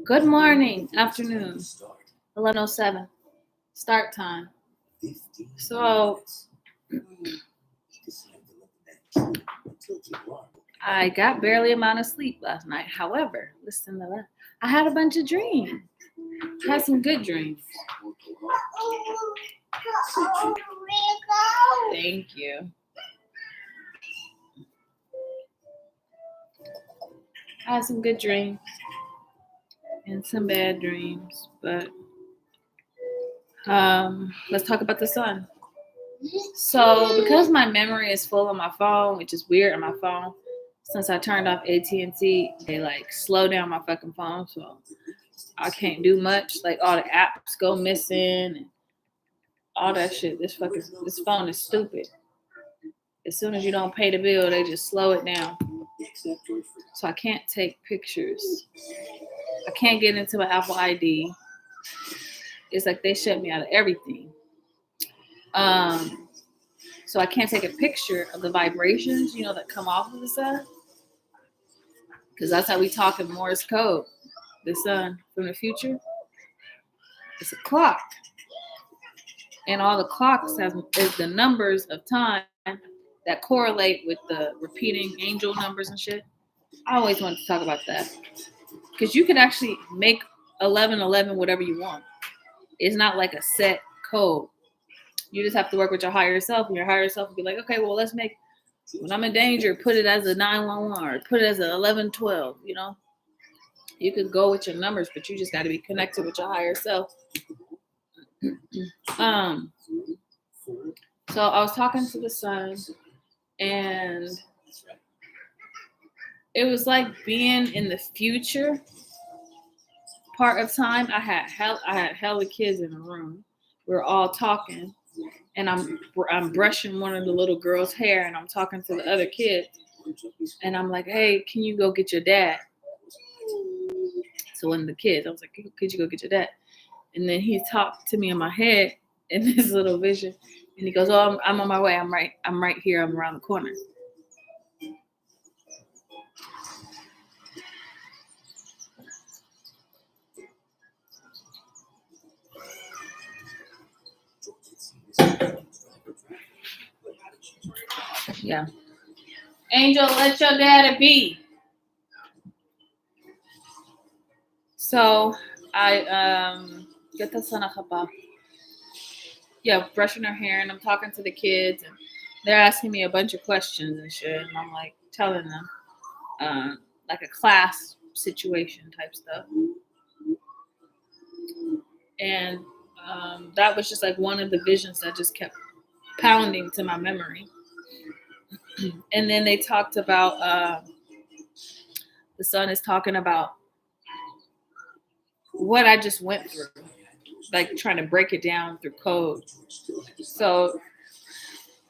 Good morning, afternoon, 11:07, start time. So I got barely amount of sleep last night. However, listen to that. I had a bunch of dreams. I had some good dreams. Thank you. I had some good dreams and some bad dreams, but let's talk about the sun. So because my memory is full on my phone, which is weird on my phone, since I turned off AT&T, they like slow down my fucking phone, so I can't do much. Like all the apps go missing and all that shit. This phone is stupid. As soon as you don't pay the bill, they just slow it down. So I can't take pictures. I can't get into my Apple ID. It's like they shut me out of everything. So I can't take a picture of the vibrations, that come off of the sun. Because that's how we talk in Morse code. The sun from the future. It's a clock. And all the clocks is the numbers of time that correlate with the repeating angel numbers and shit. I always wanted to talk about that. Because you can actually make 1111 whatever you want. It's not like a set code. You just have to work with your higher self, and your higher self will be like, okay, well, let's make, when I'm in danger, put it as a 911 or put it as a 1112, You could go with your numbers, but you just got to be connected with your higher self. So I was talking to the sun, and it was like being in the future part of time. I had hella kids in the room. We were all talking, and I'm brushing one of the little girls' hair, and I'm talking to the other kid, and I'm like, hey, can you go get your dad? So one of the kids, I was like, could you go get your dad? And then he talked to me in my head in this little vision, and he goes, oh, I'm on my way. I'm right here. I'm around the corner. Yeah. Angel, let your daddy be. So I get the son brushing her hair, and I'm talking to the kids, and they're asking me a bunch of questions and shit, and I'm like telling them like a class situation type stuff. And that was just like one of the visions that just kept pounding to my memory. And then they talked about the son is talking about what I just went through, like trying to break it down through code. So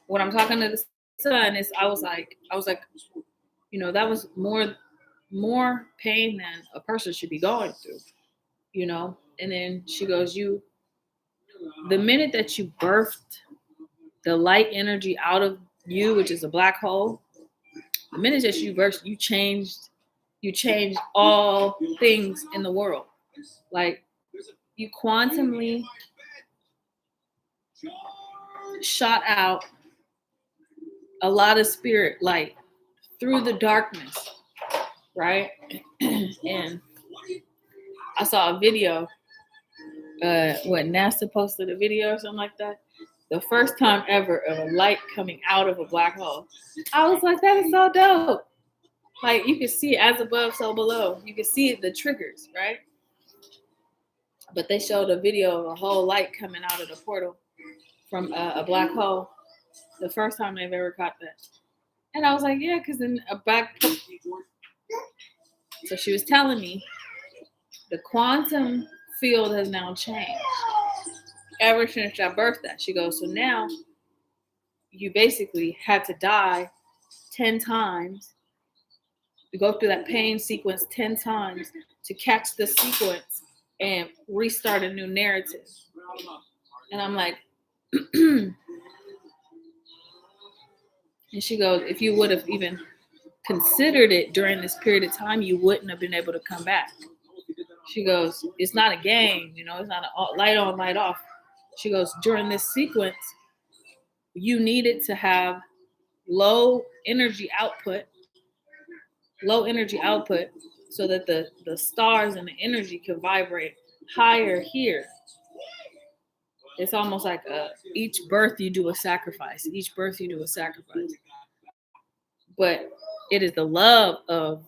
when I'm talking to the son, I was like, that was more pain than a person should be going through, And then she goes, the minute that you birthed the light energy out of you, which is a black hole, the minute that you birthed, you changed all things in the world. Like you quantumly shot out a lot of spirit light through the darkness, right? And I saw a video, NASA posted a video or something like that. The first time ever of a light coming out of a black hole. I was like, that is so dope. Like you can see as above, so below. You can see the triggers, right? But they showed a video of a whole light coming out of the portal from a black hole. The first time they've ever caught that. And I was like, yeah, because in a back. So she was telling me the quantum field has now changed. Ever since I birthed that. She goes, so now you basically had to die 10 times. You go through that pain sequence 10 times to catch the sequence and restart a new narrative. And I'm like, and she goes, if you would have even considered it during this period of time, you wouldn't have been able to come back. She goes, it's not a game, you know, it's not a light on, light off. She goes, during this sequence, you needed to have low energy output, so that the stars and the energy could vibrate higher here. It's almost like each birth you do a sacrifice. Each birth you do a sacrifice. But it is the love of,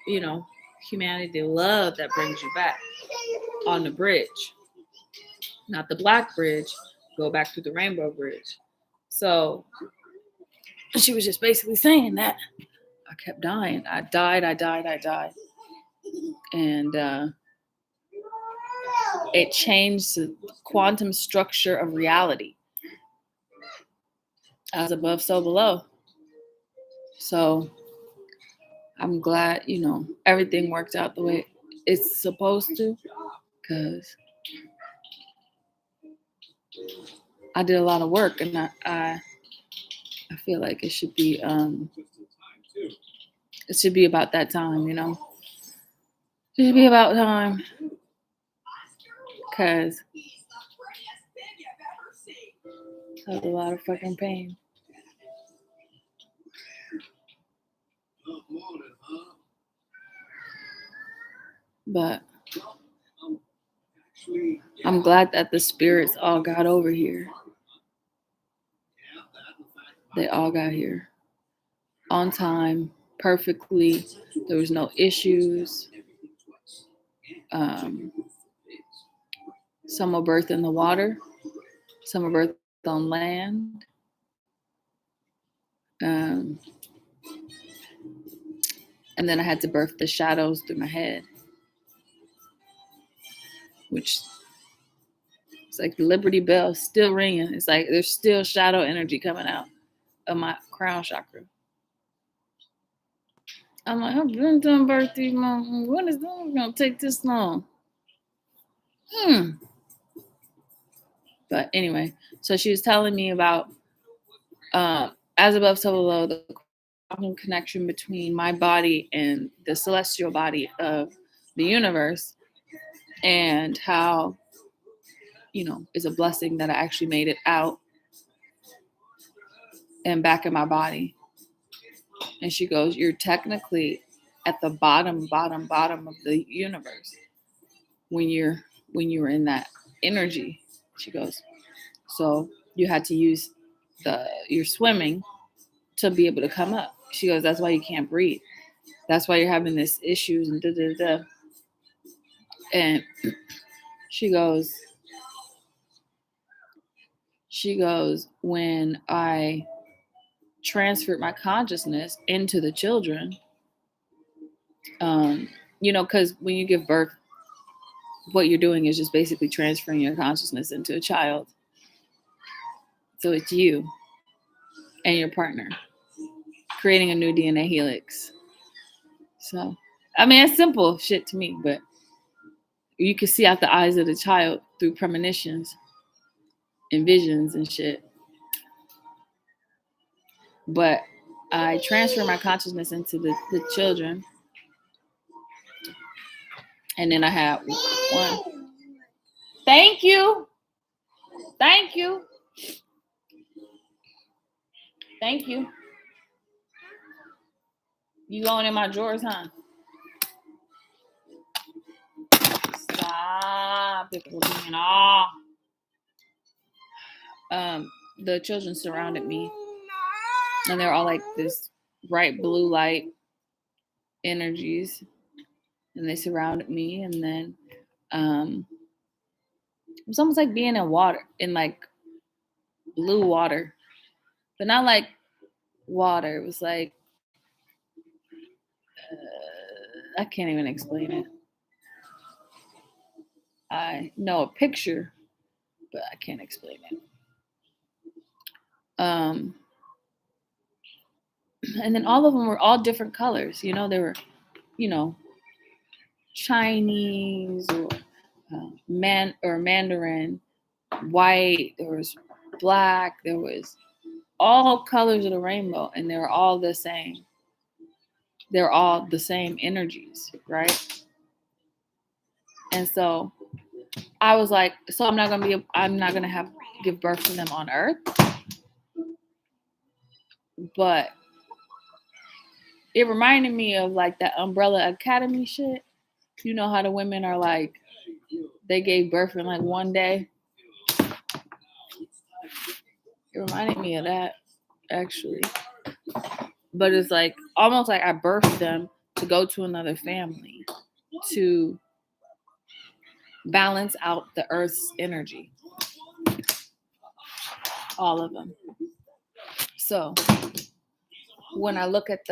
you know, humanity, the love that brings you back on the bridge. Not the black bridge. Go back to the rainbow bridge. So she was just basically saying that. I kept dying. I died. And it changed the quantum structure of reality. As above, so below. So I'm glad, you know, everything worked out the way it's supposed to, because I did a lot of work, and I feel like it should be about that time, you know. It should be about time, because I have a lot of fucking pain. But I'm glad that the spirits all got over here. They all got here on time, perfectly. There was no issues. Some were birthed in the water. Some were birthed on land. And then I had to birth the shadows through my head, which it's like the Liberty Bell still ringing. It's like there's still shadow energy coming out of my crown chakra. I'm like, I've been doing birth these months. When is it going to take this long? But anyway, so she was telling me about as above, so below, the connection between my body and the celestial body of the universe, and how, you know, it's a blessing that I actually made it out and back in my body. And she goes, you're technically at the bottom of the universe when you were in that energy. She goes, so you had to use your swimming to be able to come up. She goes, that's why you can't breathe. That's why you're having this issues and da-da-da. And she goes, when I transferred my consciousness into the children, you know, because when you give birth, what you're doing is just basically transferring your consciousness into a child. So it's you and your partner creating a new DNA helix. So, I mean, it's simple shit to me, but you can see out the eyes of the child through premonitions and visions and shit. But I transfer my consciousness into the children. And then I have one. Thank you. Thank you. Thank you. You going in my drawers, huh? Stop it. The children surrounded me, and they're all like this bright blue light energies, and they surrounded me. And then it was almost like being in water, in like blue water, but not like water. It was like I can't even explain it. I know a picture, but I can't explain it. And then all of them were all different colors. You know, they were, you know, Chinese or Mandarin, white. There was black. There was all colors of the rainbow, and they were all the same. they're all the same energies, right? And so I was like, so I'm not gonna give birth to them on Earth, but it reminded me of like that Umbrella Academy shit. You know how the women are like, they gave birth in like one day. It reminded me of that, actually. But it's like almost like I birthed them to go to another family to balance out the Earth's energy. All of them. So when I look at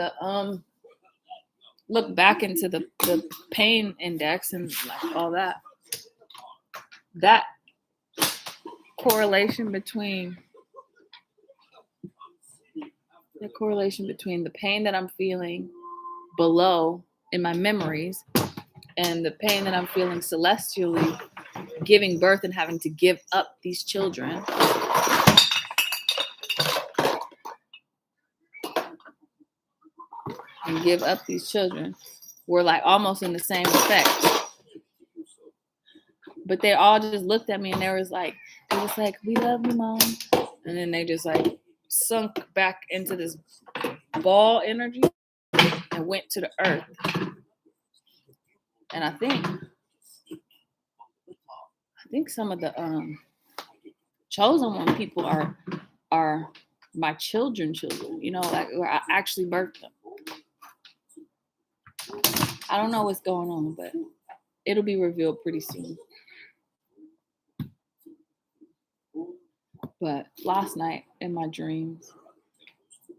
look back into the pain index and like all that correlation between the pain that I'm feeling below in my memories and the pain that I'm feeling celestially giving birth and having to give up these children. And give up these children were like almost in the same effect. But they all just looked at me and they was like, we love you, Mom. And then they just like sunk back into this ball energy and went to the earth. And I think some of the chosen one people are my children, you know, like where I actually birthed them. I don't know what's going on, but it'll be revealed pretty soon. But last night in my dreams,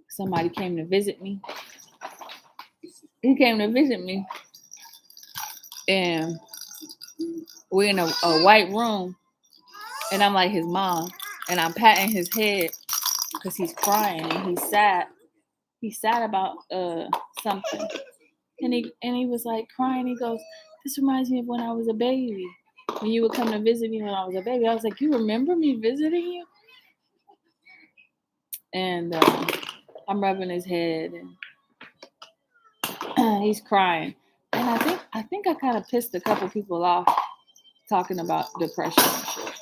somebody came to visit me. He came to visit me, and we're in a white room, and I'm like his mom, and I'm patting his head because he's crying and he's sad. He's sad about something, and he was like crying. He goes, "This reminds me of when I was a baby. When you would come to visit me when I was a baby." I was like, "You remember me visiting you?" And I'm rubbing his head, and he's crying. And I think I kind of pissed a couple people off talking about depression and shit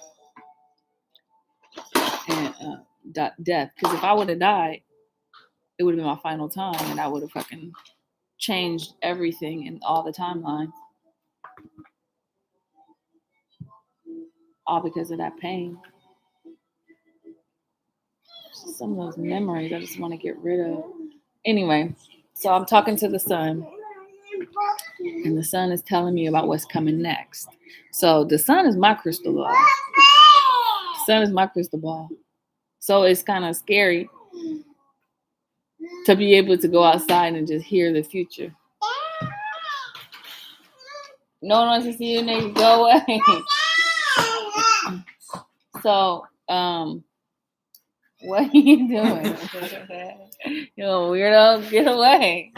and death. Because if I would have died, it would have been my final time, and I would have fucking changed everything and all the timelines, all because of that pain. Some of those memories I just want to get rid of. Anyway, so I'm talking to the sun, and the sun is telling me about what's coming next. So the sun is my crystal ball. The sun is my crystal ball. So it's kind of scary to be able to go outside and just hear the future. No one wants to see you, nigga. Go away. So, what are you doing? Yo, weirdo, get away.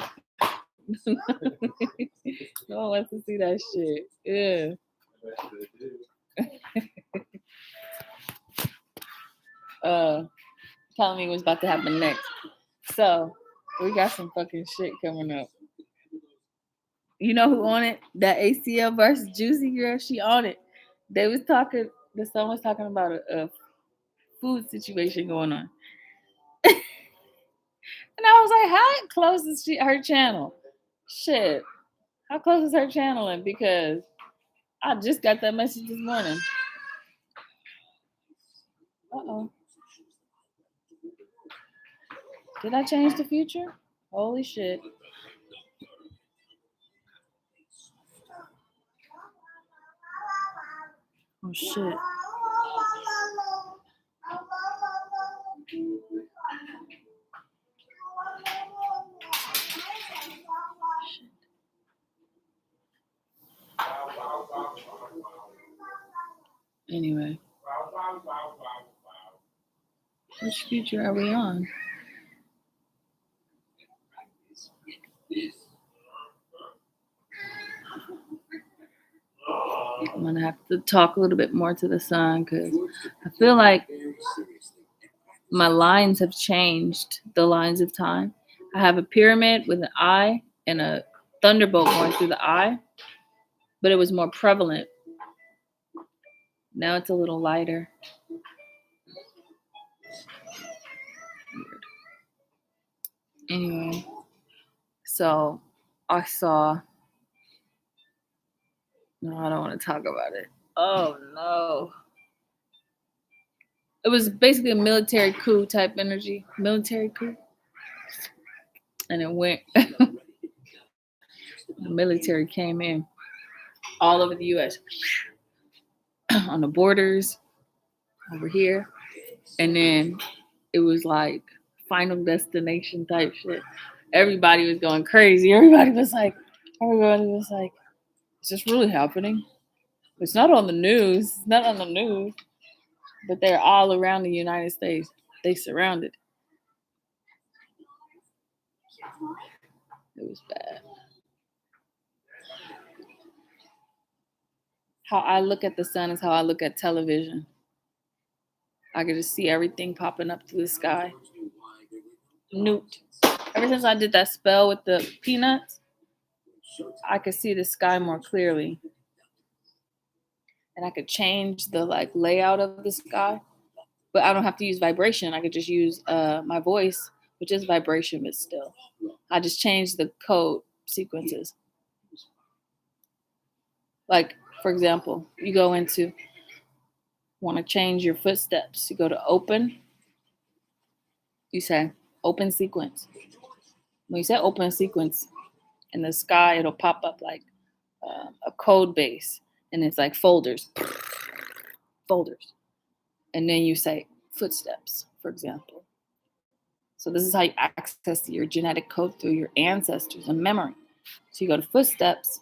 No one wants to see that shit. Yeah. Telling me what's about to happen next. So, we got some fucking shit coming up. You know who on it? That ACL versus Juicy girl. She on it. They was talking. The son was talking about a food situation going on. And I was like, how close is her channel? Shit. How close is her channel? And because I just got that message this morning. Uh-oh. Did I change the future? Holy shit. Oh shit. Anyway. Which future are we on? I'm going to have to talk a little bit more to the sun because I feel like my lines have changed, the lines of time. I have a pyramid with an eye and a thunderbolt going through the eye, but it was more prevalent. Now it's a little lighter. Weird. Anyway, so I saw. No, I don't want to talk about it. Oh no. It was basically a military coup type energy. Military coup. And it went. The military came in all over the US. On the borders, over here. And then it was like Final Destination type shit. Everybody was going crazy. Everybody was like, is this really happening? It's not on the news. It's not on the news. But they're all around the United States. They surrounded. It was bad. How I look at the sun is how I look at television. I could just see everything popping up through the sky. Newt. Ever since I did that spell with the peanuts, I could see the sky more clearly. And I could change the like layout of the sky. But I don't have to use vibration. I could just use my voice, which is vibration, but still. I just change the code sequences. Like, for example, you go into, want to change your footsteps. You go to open. You say open sequence. When you say open sequence, in the sky, it'll pop up like a code base. And it's like folders. Folders. And then you say footsteps, for example. So this is how you access your genetic code through your ancestors and memory. So you go to footsteps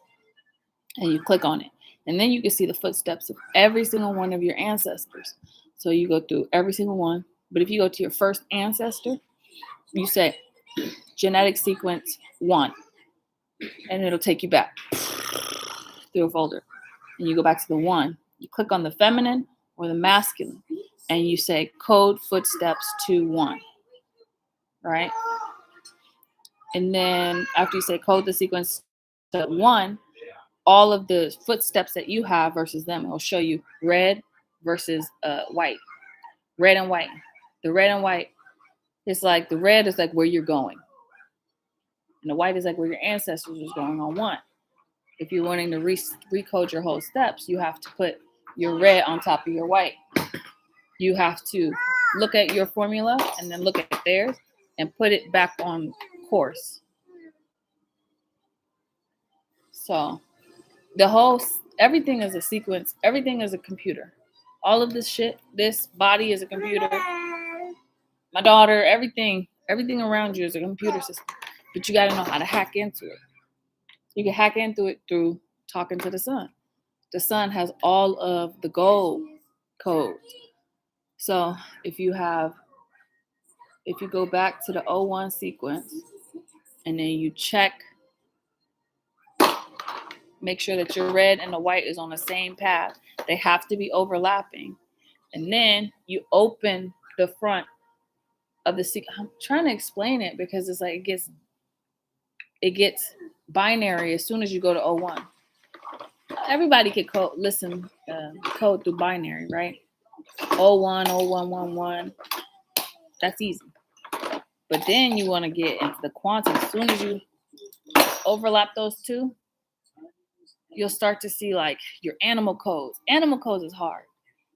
and you click on it. And then you can see the footsteps of every single one of your ancestors. So you go through every single one. But if you go to your first ancestor, you say genetic sequence 1. And it'll take you back through a folder. And you go back to the 1. You click on the feminine or the masculine. And you say code footsteps to 1. Right? And then after you say code the sequence to 1, all of the footsteps that you have versus them, it will show you red versus white. Red and white. The red and white, it's like the red is like where you're going. And the white is like where your ancestors was going on 1. If you're wanting to recode your whole steps, you have to put your red on top of your white. You have to look at your formula and then look at theirs and put it back on course. So everything is a sequence. Everything is a computer. All of this shit, this body is a computer. My daughter, everything around you is a computer system. But you got to know how to hack into it. You can hack into it through talking to the sun. The sun has all of the gold codes. So if you go back to the 01 sequence and then you check, make sure that your red and the white is on the same path. They have to be overlapping. And then you open the front of the sequence. I'm trying to explain it because it's like it gets binary as soon as you go to 01. Everybody could code through binary, right? 01, 0111. That's easy. But then you want to get into the quantum. As soon as you overlap those two, you'll start to see like your animal codes. Animal codes is hard.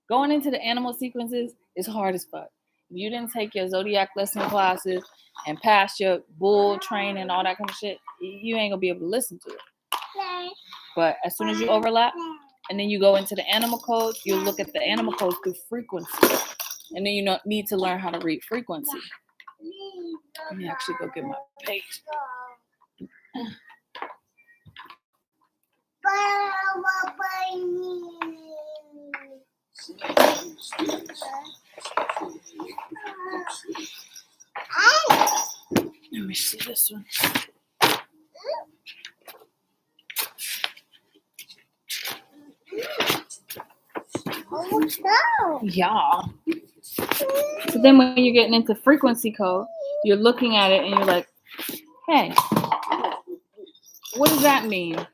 Going into the animal sequences is hard as fuck. If you didn't take your zodiac lesson classes and pass your bull training and all that kind of shit, you ain't gonna be able to listen to it. But as soon as you overlap and then you go into the animal codes, you'll look at the animal codes through frequency. And then you need to learn how to read frequency. Let me actually go get my page. Let me see this one. Yeah. So then when you're getting into frequency code, you're looking at it and you're like, hey, what does that mean?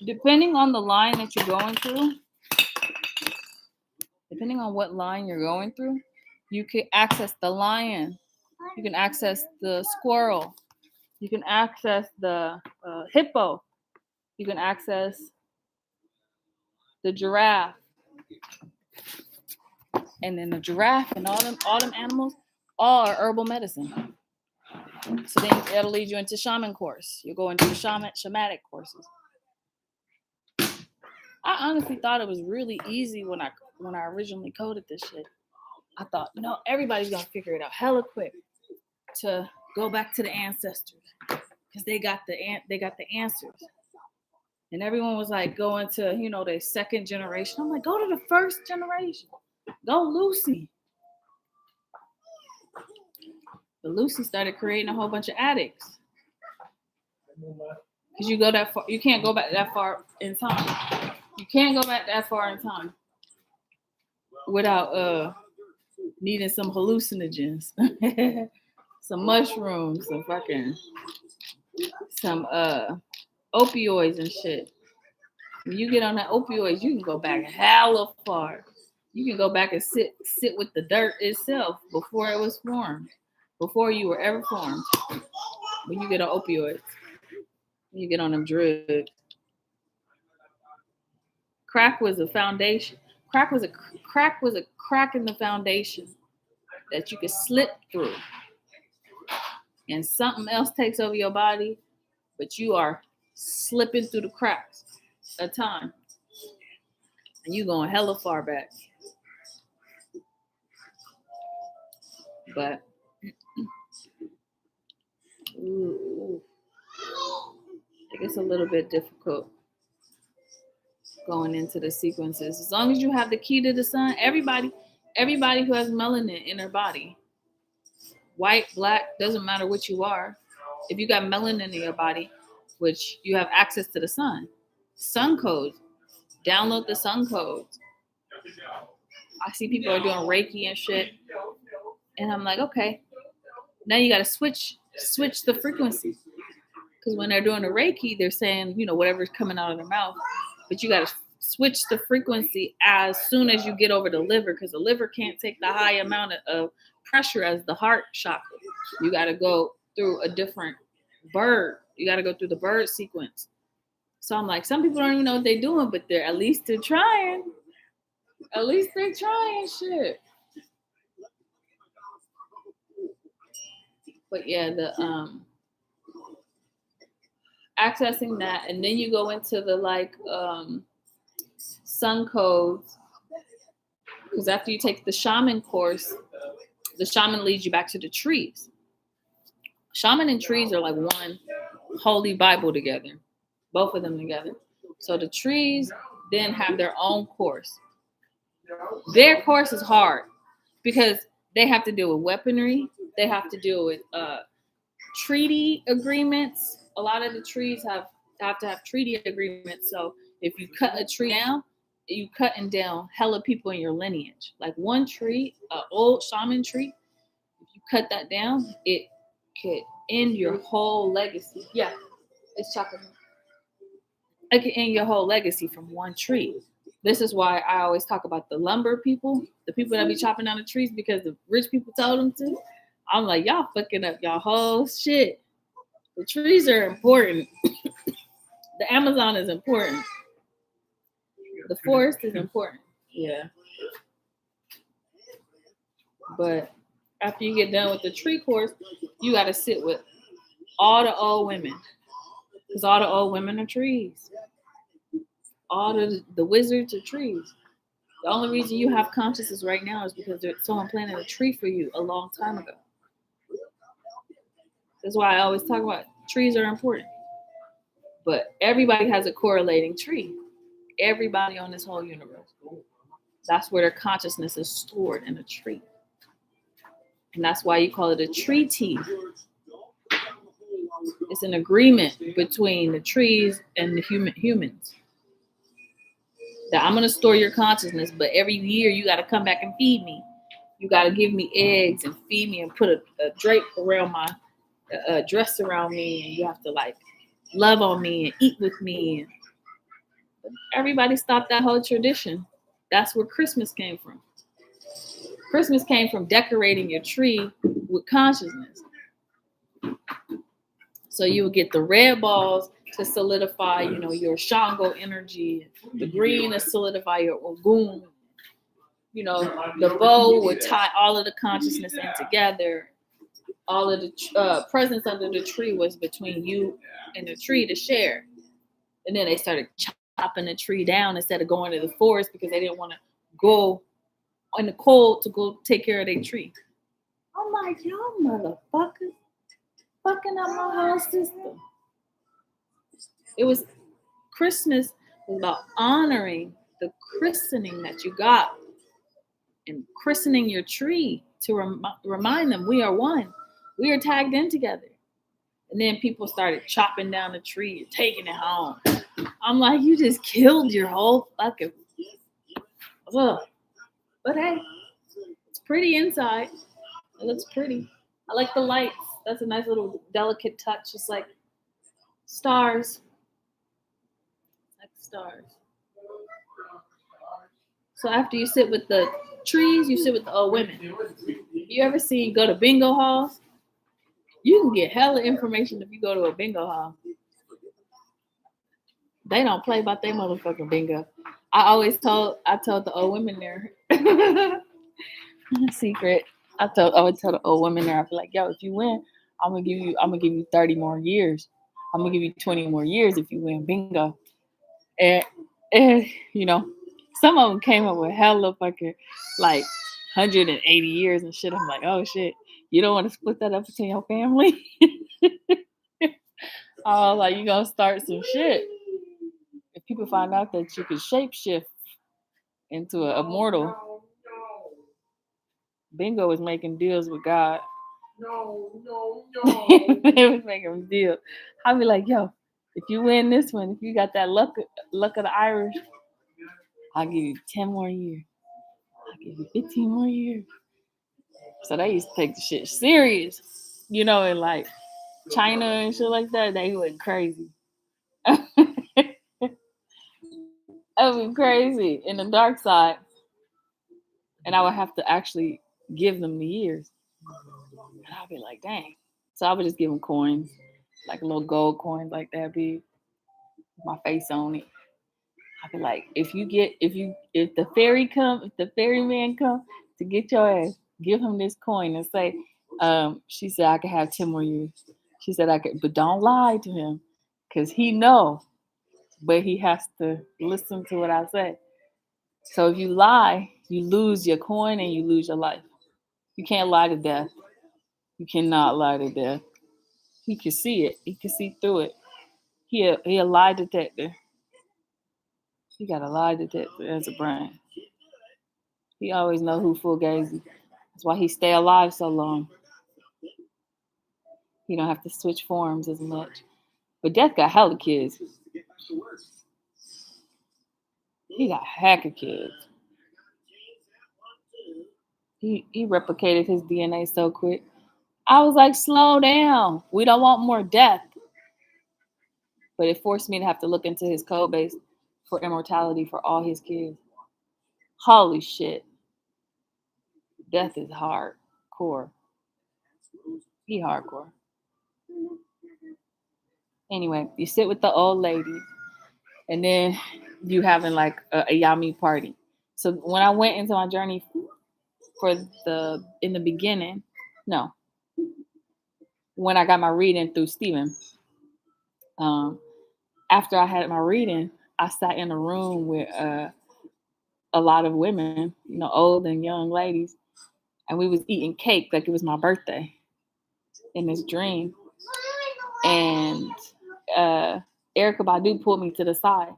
Depending on the line that you're going through, depending on what line you're going through, you can access the lion, you can access the squirrel, you can access the hippo, you can access the giraffe, and then the giraffe and all them animals all are herbal medicine. So then it'll lead you into shaman course. You go into the shamanic courses. I honestly thought it was really easy when I originally coded this shit. I thought, everybody's gonna figure it out hella quick to go back to the ancestors because they got the answers. And everyone was like going to their second generation. I'm like, go to the first generation. Go Lucy. But Lucy started creating a whole bunch of addicts. Because you go that far, you can't go back that far in time. You can't go back that far in time without needing some hallucinogens, some mushrooms, some opioids and shit. When you get on that opioids, you can go back hella far. You can go back and sit with the dirt itself before it was formed, before you were ever formed. When you get on opioids, when you get on them drugs. Crack was a foundation. Crack was a crack in the foundation that you could slip through, and something else takes over your body, but you are slipping through the cracks of time, and you going hella far back. But it gets a little bit difficult going into the sequences. As long as you have the key to the sun, everybody who has melanin in their body, white, black, doesn't matter what you are. If you got melanin in your body, which you have access to the sun codes, download the sun codes. I see people are doing Reiki and shit, and I'm like, okay, now you got to switch the frequency, because when they're doing the Reiki, they're saying whatever's coming out of their mouth, but you got to switch the frequency as soon as you get over the liver, because the liver can't take the high amount of pressure as the heart chakra. You got to go through a different bird. You got to go through the bird sequence. So I'm like, some people don't even know what they're doing, but they're trying. At least they're trying shit. But yeah, the accessing that, and then you go into the sun codes, because after you take the shaman course, the shaman leads you back to the trees. Shaman and trees are like one holy Bible together, both of them together. So the trees then have their own course. Their course is hard because they have to deal with weaponry. They have to deal with treaty agreements. A lot of the trees have to have treaty agreements. So if you cut a tree down, you cutting down hella people in your lineage. Like one tree, an old shaman tree, if you cut that down, it could end your whole legacy. Yeah, it's chocolate. It could end your whole legacy from one tree. This is why I always talk about the lumber people, the people that be chopping down the trees because the rich people told them to. I'm like, y'all fucking up y'all whole shit. The trees are important. The Amazon is important. The forest is important. Yeah. But after you get done with the tree course, you got to sit with all the old women, because all the old women are trees. All the wizards are trees. The only reason you have consciousness right now is because someone planted a tree for you a long time ago. That's why I always talk about trees are important. But everybody has a correlating tree. Everybody on this whole universe. That's where their consciousness is stored, in a tree. And that's why you call it a treaty. It's an agreement between the trees and the humans. That I'm going to store your consciousness, but every year you got to come back and feed me. You got to give me eggs and feed me and put a drape around my dress around me, and you have to love on me and eat with me. But everybody stopped that whole tradition. That's where Christmas came from. Christmas came from decorating your tree with consciousness. So you would get the red balls to solidify, your Shango energy, the green to solidify your Ogun. The bow would tie all of the consciousness in together. All of the presents under the tree was between you and the tree to share. And then they started chopping the tree down instead of going to the forest because they didn't want to go in the cold to go take care of their tree. I'm like, y'all motherfuckers fucking up my whole system. It was Christmas was about honoring the christening that you got and christening your tree to remind them we are one. We are tagged in together. And then people started chopping down the tree and taking it home. I'm like, you just killed your whole fucking. Ugh. But hey, it's pretty inside. It looks pretty. I like the lights. That's a nice little delicate touch. It's like stars. Like stars. So after you sit with the trees, you sit with the old women. You ever go to bingo halls? You can get hella information if you go to a bingo hall. They don't play about their motherfucking bingo. I told the old women there. Secret. I would tell the old women there, I'd be like, yo, if you win, I'm gonna give you 30 more years. I'm gonna give you 20 more years if you win bingo. And some of them came up with hella fucking like 180 years and shit. I'm like, oh shit, you don't want to split that up between your family? Oh, like you gonna start some shit. If people find out that you can shapeshift into an immortal, bingo is making deals with God. No. They was making deals. I'll be like, yo, if you win this one, if you got that luck of the Irish, I'll give you 10 more years. I'll give you 15 more years. So they used to take the shit serious. In like China and shit like that, they went crazy. That would be crazy in the dark side. And I would have to actually give them the years. And I'd be like, dang. So I would just give them coins, like a little gold coin like that big, with my face on it. I'd be like, if the ferryman come to get your ass, give him this coin and say, she said I could have 10 more years. She said I could, but don't lie to him, because he know, but he has to listen to what I say. So if you lie, you lose your coin and you lose your life. You can't lie to death. You cannot lie to death. He can see it. He can see through it. He a lie detector. He got a lie detector as a brain. He always know who fugazi. That's why he stay alive so long. He don't have to switch forms as much. But Death got hella kids. He got heck of kids. He replicated his DNA so quick. I was like, slow down. We don't want more death. But it forced me to have to look into his code base for immortality for all his kids. Holy shit. Death is hardcore. He hardcore. Anyway, you sit with the old lady, and then you having like a yami party. So when I went into my journey in the beginning, when I got my reading through Stephen, after I had my reading, I sat in a room with a lot of women, old and young ladies, and we was eating cake like it was my birthday in this dream. And Erica Badu pulled me to the side.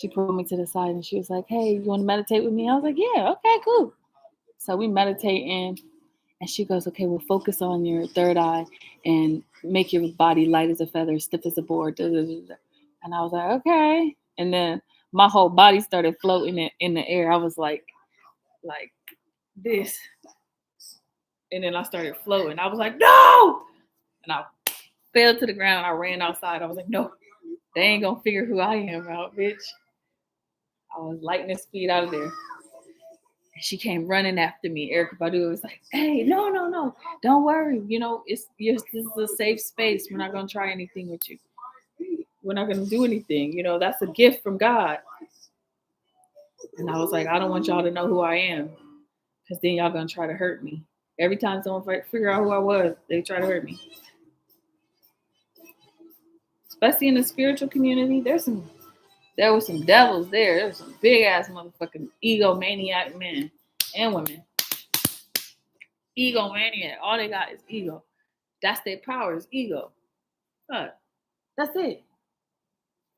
She pulled me to the side and she was like, hey, you want to meditate with me? I was like, yeah, okay, cool. So we meditating, and she goes, okay, we'll focus on your third eye and make your body light as a feather, stiff as a board. And I was like, okay. And then my whole body started floating in the air. I was like this. And then I started floating. I was like, no! And I fell to the ground. I ran outside. I was like, no, they ain't gonna figure who I am out, bitch. I was lightning speed out of there. She came running after me. Erykah Badu was like, hey, no, don't worry. You know, this is a safe space. We're not gonna try anything with you. We're not gonna do anything. You know, that's a gift from God. And I was like, I don't want y'all to know who I am, because then y'all gonna try to hurt me. Every time someone figure out who I was, they try to hurt me. Especially in the spiritual community, there were some devils there. There were some big ass motherfucking egomaniac men and women. Egomaniac. All they got is ego. That's their power, is ego. But that's it.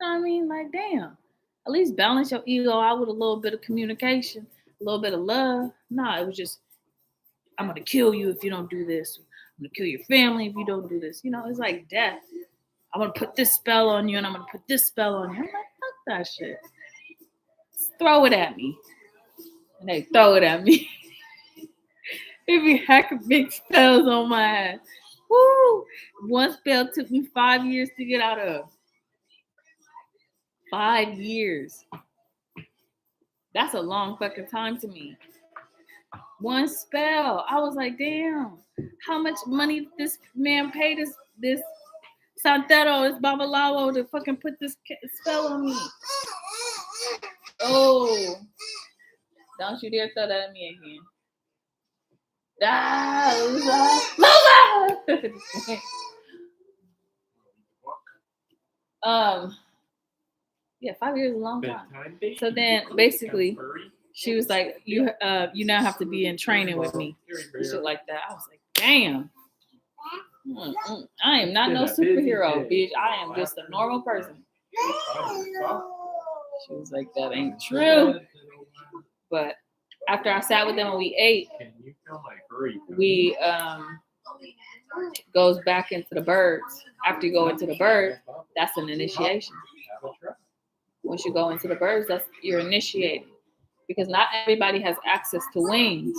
You know what I mean? Like, damn. At least balance your ego out with a little bit of communication, a little bit of love. Nah, it was just, I'm gonna kill you if you don't do this. I'm gonna kill your family if you don't do this. You know, it's like death. I'm gonna put this spell on you and I'm gonna put this spell on you. I'm like, fuck that shit. Throw it at me. And they throw it at me. They be hacking big spells on my ass. Woo! One spell took me 5 years to get out of. 5 years. That's a long fucking time to me. One spell. I was like, damn, how much money this man paid this Santero, this Babalawo to fucking put this spell on me? Oh, don't you dare throw that at me again. Yeah, 5 years is a long time. So then basically she was like, you now have to be in training with me. Shit like that. I was like, damn. I am not no superhero, bitch. I am just a normal person. She was like, that ain't true. But after I sat with them and we ate, we goes back into the birds. After you go into the bird, that's an initiation. Once you go into the birds, that's you're initiating. Because not everybody has access to wings.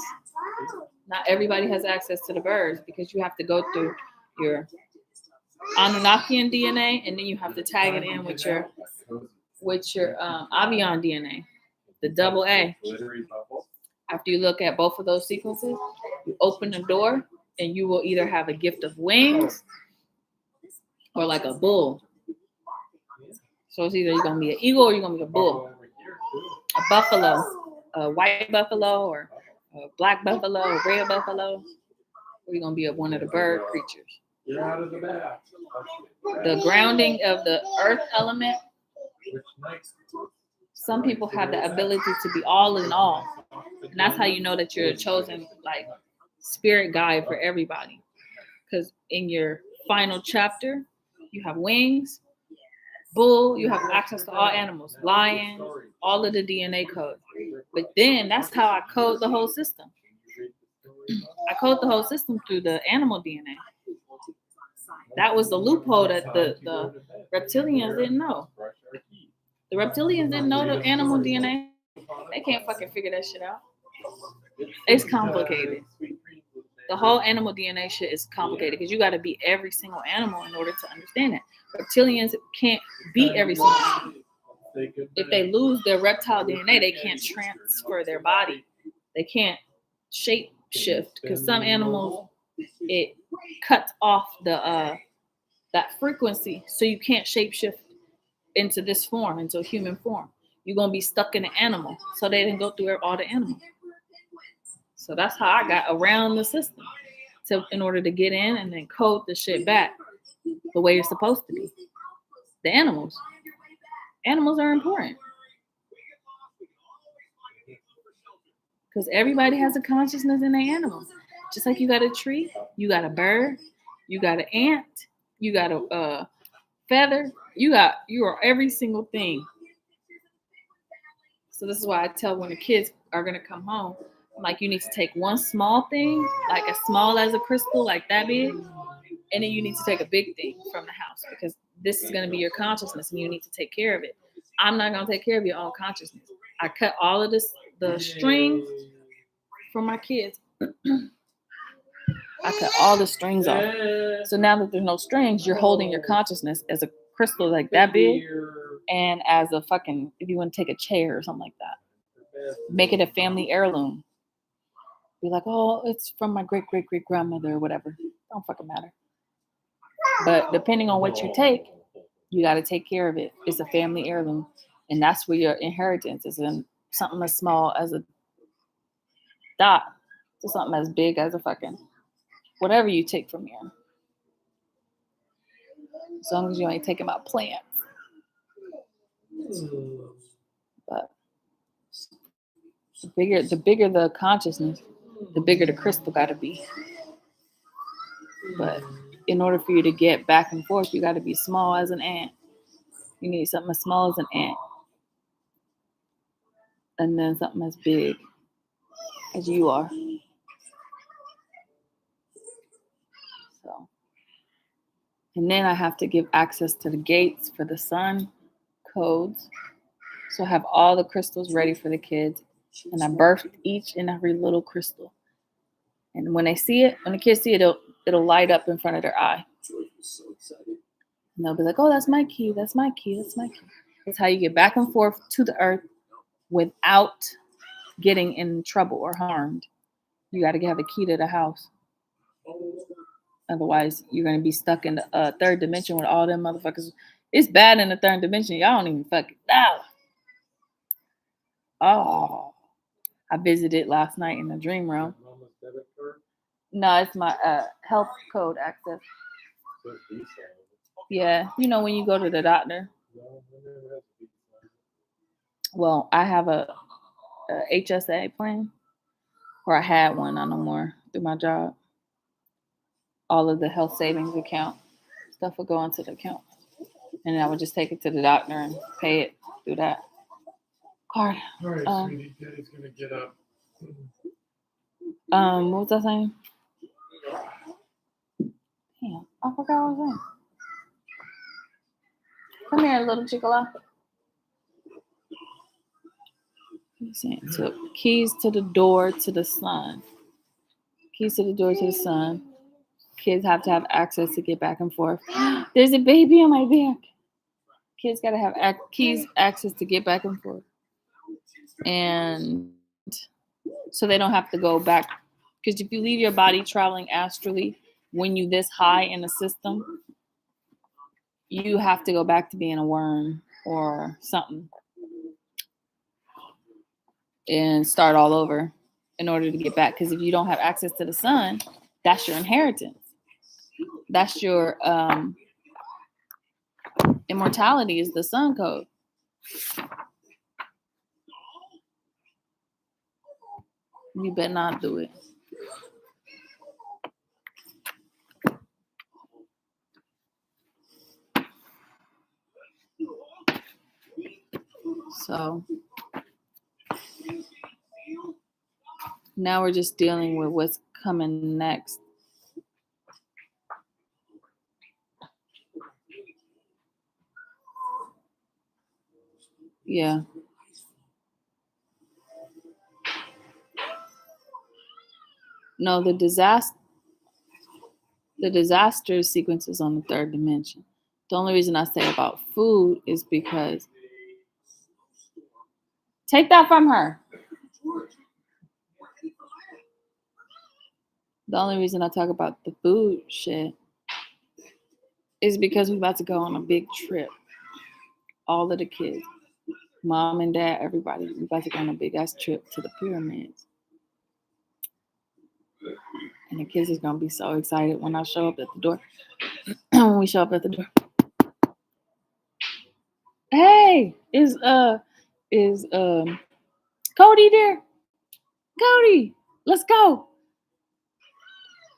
Not everybody has access to the birds, because you have to go through your Anunnakian DNA, and then you have to tag it in with your Avian DNA, the double A. After you look at both of those sequences, you open the door, and you will either have a gift of wings or like a bull. So it's either you're gonna be an eagle or you're gonna be a bull, a buffalo, a white buffalo, or a black buffalo, a red buffalo, or you're gonna be one of the bird creatures. The grounding of the earth element. Some people have the ability to be all in all, and that's how you know that you're a chosen like spirit guide for everybody. Because in your final chapter, you have wings. Bull, you have access to all animals, lion, all of the DNA code. But then that's how I code the whole system. I code the whole system through the animal DNA. That was the loophole that the reptilians didn't know. The reptilians didn't know the animal DNA. They can't fucking figure that shit out. It's complicated. The whole animal DNA shit is complicated because you got to be every single animal in order to understand it. Reptilians can't be every single animal. If they lose their reptile DNA, they can't transfer their body. They can't shape shift because some animals, it cuts off the that frequency, so you can't shape shift into this form, into a human form. You're gonna be stuck in an animal, so they didn't go through all the animals. So that's how I got around the system, in order to get in and then code the shit back the way it's supposed to be. The animals are important because everybody has a consciousness in their animal. Just like you got a tree, you got a bird, you got an ant, you got a feather, you are every single thing. So this is why I tell when the kids are gonna come home, I'm like, you need to take one small thing, like as small as a crystal, like that big, and then you need to take a big thing from the house because this is gonna be your consciousness and you need to take care of it. I'm not gonna take care of your own consciousness. I cut all of the strings from my kids. I cut all the strings off. So now that there's no strings, you're holding your consciousness as a crystal like that big, and as a fucking, if you want to take a chair or something like that, make it a family heirloom. Be like, oh, it's from my great great great grandmother or whatever. Don't fucking matter. But depending on what you take, you got to take care of it. It's a family heirloom, and that's where your inheritance is in something as small as a dot to something as big as a fucking whatever you take from here. As long as you ain't taking my plants. But the bigger the consciousness, the bigger the crystal got to be. But in order for you to get back and forth, you got to be small as an ant. You need something as small as an ant. And then something as big as you are. So, and then I have to give access to the gates for the sun codes. So I have all the crystals ready for the kids. And I birthed each and every little crystal. And when they see it, when the kids see it, it'll light up in front of their eye. And they'll be like, oh, that's my key, that's my key, that's my key. That's how you get back and forth to the earth without getting in trouble or harmed. You got to have a key to the house. Otherwise, you're going to be stuck in the third dimension with all them motherfuckers. It's bad in the third dimension. Y'all don't even fucking know. Oh, I visited last night in the dream realm. No, it's my health code access. Yeah, you know when you go to the doctor. Well, I have a HSA plan, or I had one, not no more, through my job. All of the health savings account stuff would go into the account, and I would just take it to the doctor and pay it through that card. All right, sweetie, Daddy's gonna get up. What was I saying? Damn, I forgot what I was saying. Come here, little chickala. So keys to the door to the sun. Keys to the door to the sun. Kids have to have access to get back and forth. There's a baby on my back. Kids got to have access to get back and forth. And so they don't have to go back. Because if you leave your body traveling astrally, when you this high in the system, you have to go back to being a worm or something. And start all over in order to get back. Because if you don't have access to the sun, that's your inheritance. That's your immortality is the sun code. You better not do it. So now we're just dealing with what's coming next. Yeah. No, the disaster sequence is on the third dimension. The only reason I say about food is because take that from her. The only reason I talk about the food shit is because we're about to go on a big trip. All of the kids, mom and dad, everybody, we're about to go on a big ass trip to the pyramids. And the kids is gonna be so excited when I show up at the door. When we show up at the door. Hey, is Cody there? Cody, let's go.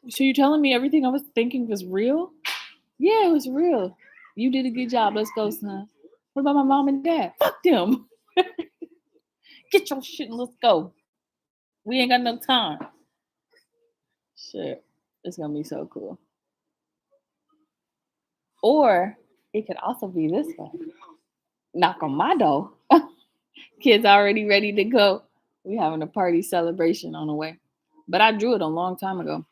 So you're telling me everything I was thinking was real? Yeah, it was real. You did a good job. Let's go, son. What about my mom and dad? Fuck them. Get your shit and let's go. We ain't got no time. Shit. It's gonna be so cool. Or it could also be this way. Knock on my door. Kids already ready to go. We having a party celebration on the way. But I drew it a long time ago.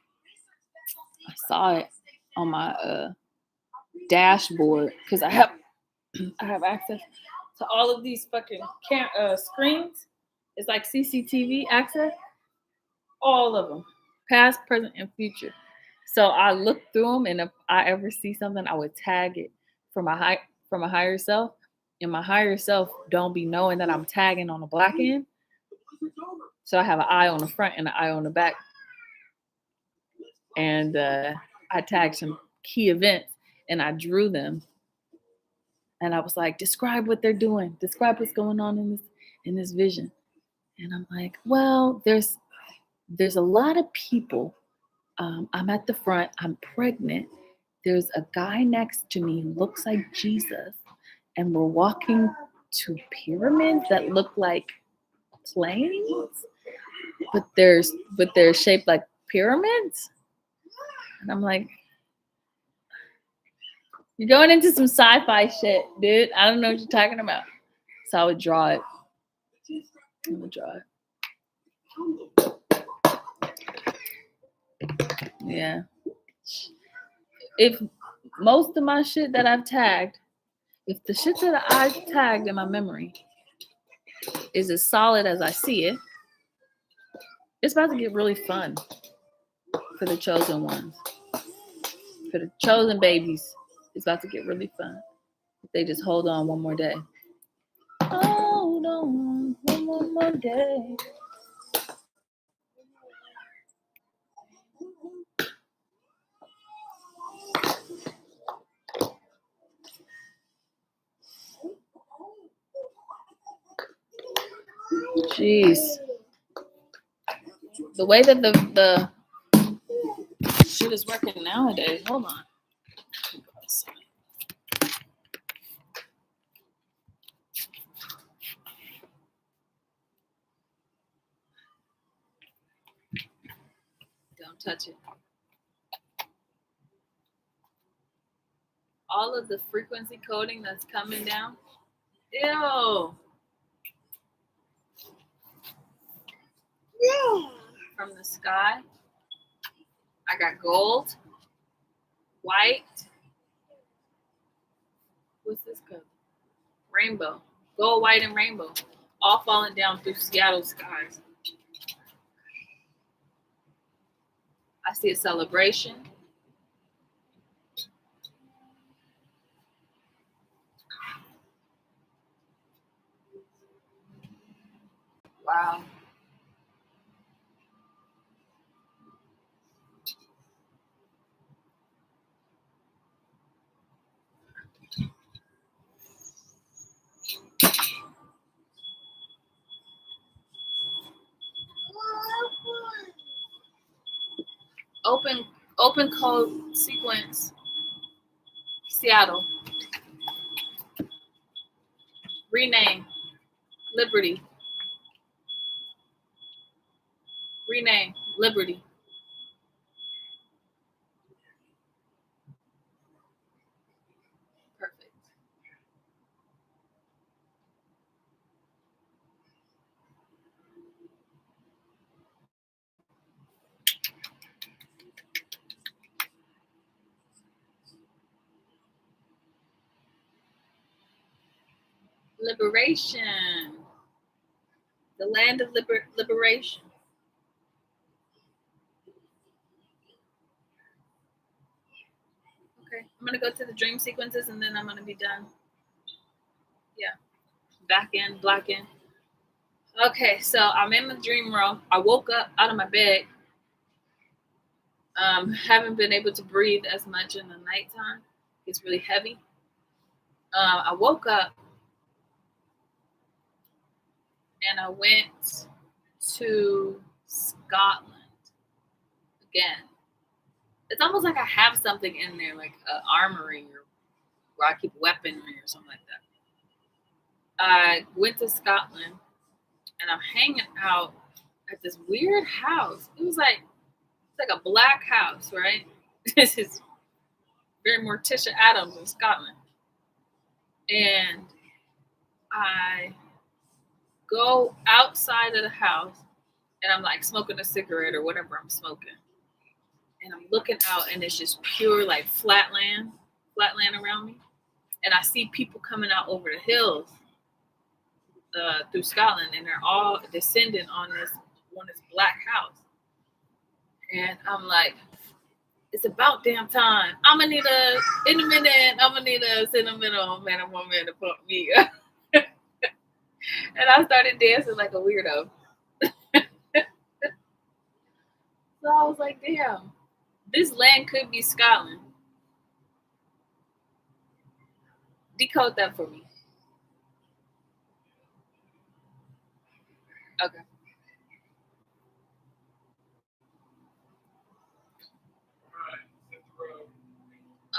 I saw it on my dashboard because I have access to all of these fucking screens. It's like CCTV access, all of them, past, present, and future. So I look through them, and if I ever see something, I would tag it for my higher self. And my higher self don't be knowing that I'm tagging on the black end. So I have an eye on the front and an eye on the back. And I tagged some key events and I drew them. And I was like, describe what they're doing. Describe what's going on in this vision. And I'm like, well, there's a lot of people. I'm at the front. I'm pregnant. There's a guy next to me who looks like Jesus. And we're walking to pyramids that look like planes, but they're shaped like pyramids. And I'm like, you're going into some sci-fi shit, dude. I don't know what you're talking about. So I would draw it. Yeah. If most of my shit that I've tagged, if the shit that I tagged in my memory is as solid as I see it, it's about to get really fun for the chosen ones. For the chosen babies, it's about to get really fun. If they just hold on one more day. Hold on one more day. Jeez. The way that the shit is working nowadays. Hold on. Don't touch it. All of the frequency coding that's coming down. Ew. From the sky. I got gold, white. What's this color? Rainbow. Gold, white, and rainbow. All falling down through Seattle skies. I see a celebration. Wow. Open code sequence. Seattle. Rename. Liberty. Rename. Liberty. Perfect. Liberation. The land of liberation. Okay, I'm gonna go to the dream sequences and then I'm gonna be done. Yeah, back in, black in. Okay, so I'm in my dream realm. I woke up out of my bed. Haven't been able to breathe as much in the nighttime. It's really heavy. I woke up and I went to Scotland again. It's almost like I have something in there, like an armory or where I keep weaponry or something like that. I went to Scotland and I'm hanging out at this weird house. It's like a black house, right? This is very Morticia Adams in Scotland. And I go outside of the house and I'm like smoking a cigarette or whatever I'm smoking. and I'm looking out, and it's just pure like flat land around me, and I see people coming out over the hills through Scotland, and they're all descending on this black house, and I'm like, it's about damn time. I'm gonna need a sentimental man and woman to put me up. And I started dancing like a weirdo. So I was like, damn, this land could be Scotland. Decode that for me. Okay.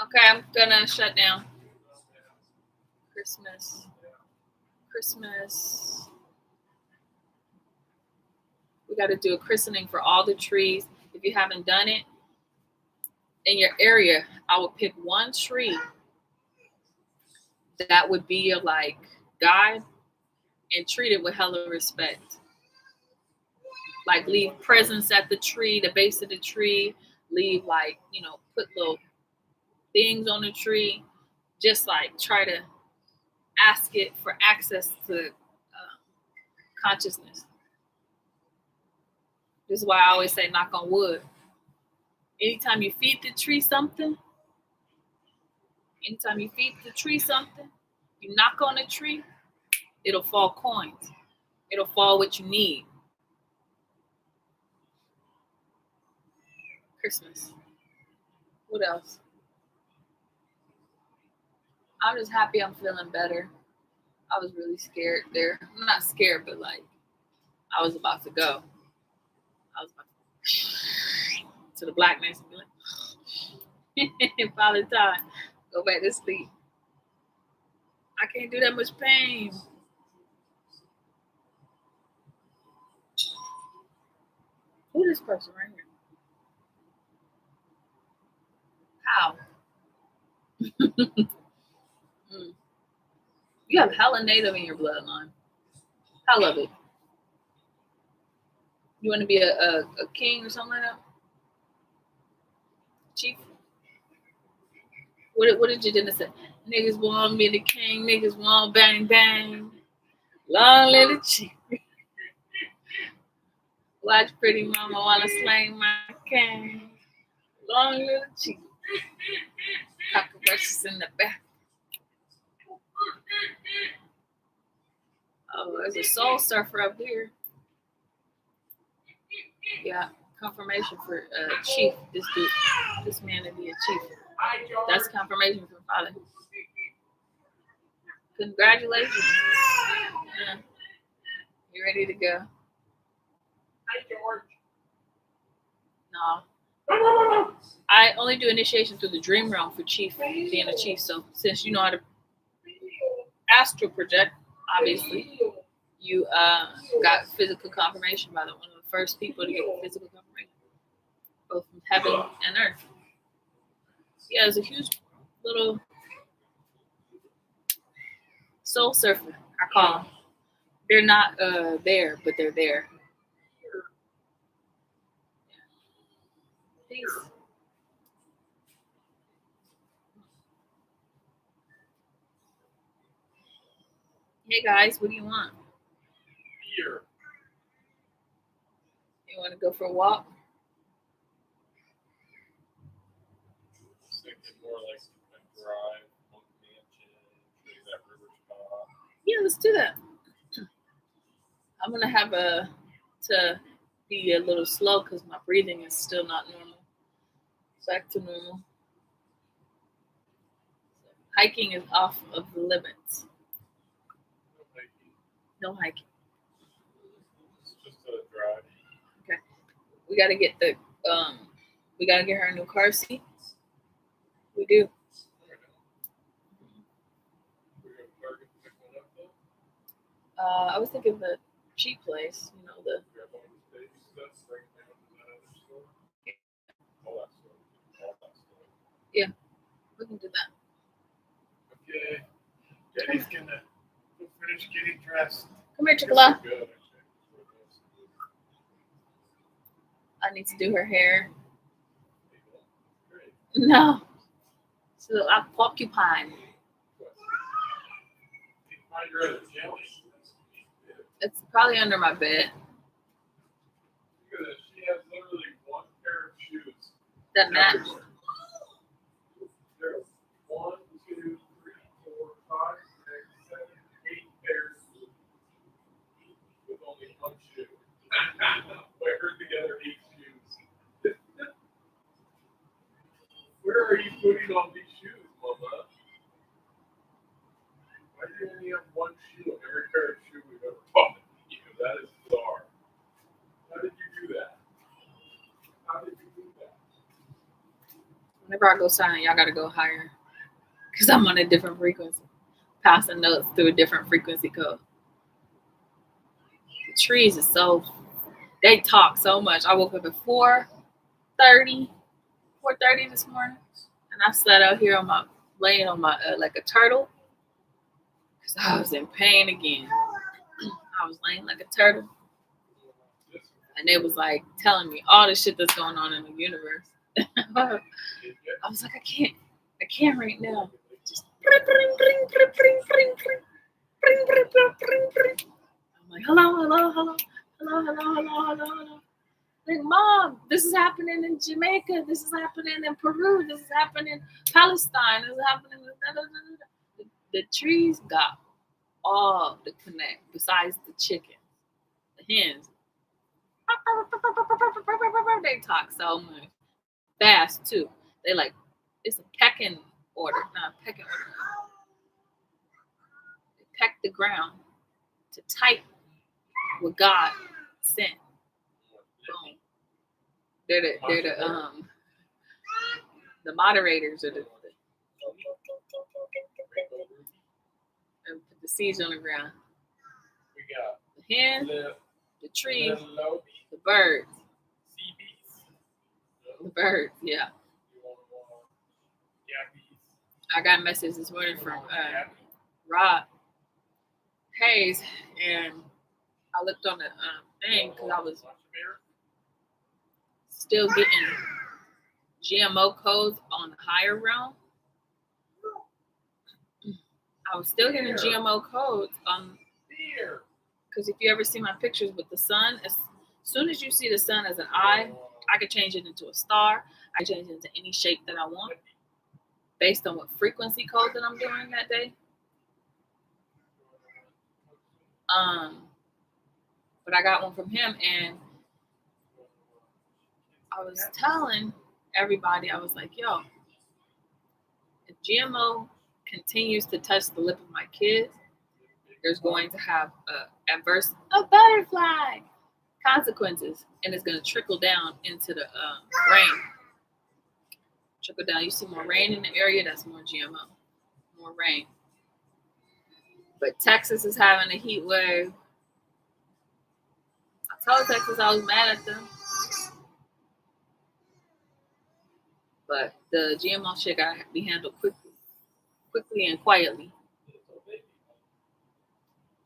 Okay, I'm gonna shut down. Christmas. We got to do a christening for all the trees. If you haven't done it in your area, I would pick one tree that would be your like guide and treat it with hella respect. Like leave presents at the tree, the base of the tree. Leave like, put little things on the tree. Just like try to ask it for access to consciousness. This is why I always say knock on wood. Anytime you feed the tree something, you knock on the tree, it'll fall coins. It'll fall what you need. Christmas. What else? I'm just happy I'm feeling better. I was really scared there. I'm not scared, but like I was about to go. I was about to the blackness and be like, Father time, go back to sleep. I can't do that much pain. Who is this person right here? How? You have hella native in your bloodline. I love it. You want to be a king or something like that? Chief? What did you do? Say? Niggas want me the king. Niggas want bang bang. Long little chief. Watch pretty mama wanna slang my king. Long little chief. Cockroaches in the back. Oh, there's a soul surfer up here. Yeah, confirmation for chief. This man to be a chief. That's confirmation from Father. Congratulations. Yeah. You ready to go? Hi, George. No. I only do initiation through the dream realm for chief, being a chief. So since you know how to astral project, obviously, you got physical confirmation by one of the first people to get physical confirmation, both from heaven and earth. Yeah, it's a huge little soul surfer, I call them. They're not there, but they're there. Peace. Hey guys, what do you want? Beer. You want to go for a walk? More like a drive, mansion, that river spot. Yeah, let's do that. I'm gonna have to be a little slow because my breathing is still not normal. Back to normal. Hiking is off of the limits. No hiking. It's just a drive. Okay. We gotta get her a new car seat. We do. I was thinking the cheap place, the. Yeah, we can do that. Okay. Daddy's gonna finish getting dressed. Come here, Chicola. I need to do her hair. No. So a porcupine. It's probably under my bed. She has literally one pair of shoes. That match. There's 1, 2, 3, 4, 5, 6, 7, 8 pairs with only one shoe. Wear together 8 shoes. Where are you putting all these shoes, Mama? Why do you only have one shoe on every pair of shoes we've ever bought? That is bizarre. How did you do that? How did you do that? Whenever I go silent, y'all gotta go higher. Because I'm on a different frequency. Passing notes through a different frequency code. The trees are so, they talk so much. I woke up at 4:30 this morning. And I sat out here on my, laying on my, like a turtle. Because I was in pain again. I was laying like a turtle. And they was like telling me all the shit that's going on in the universe. I was like, I can't right now. Just I'm like, hello. Like, Mom, this is happening in Jamaica. This is happening in Peru. This is happening in Palestine. This is happening in the trees got all the connect besides the chicken, the hens. They talk so much fast too. They like it's a pecking order, not a pecking order. They peck the ground to type what God sent. Boom. They're the moderators are the and put the seeds on the ground. We got the hen, the tree, the birds. The birds, yeah. I got a message this morning from Rob Hayes, and I looked on the thing because I was still getting GMO codes on the higher realm. I was still getting GMO codes because if you ever see my pictures with the sun, as soon as you see the sun as an eye, I could change it into a star. I change it into any shape that I want based on what frequency code that I'm doing that day. But I got one from him, and I was telling everybody, I was like, yo, if GMO continues to touch the lip of my kids, there's going to have a butterfly consequences, and it's going to trickle down into the rain. Trickle down. You see more rain in the area, that's more GMO, more rain. But Texas is having a heat wave. I told Texas I was mad at them. But the GMO shit got to be handled quickly and quietly.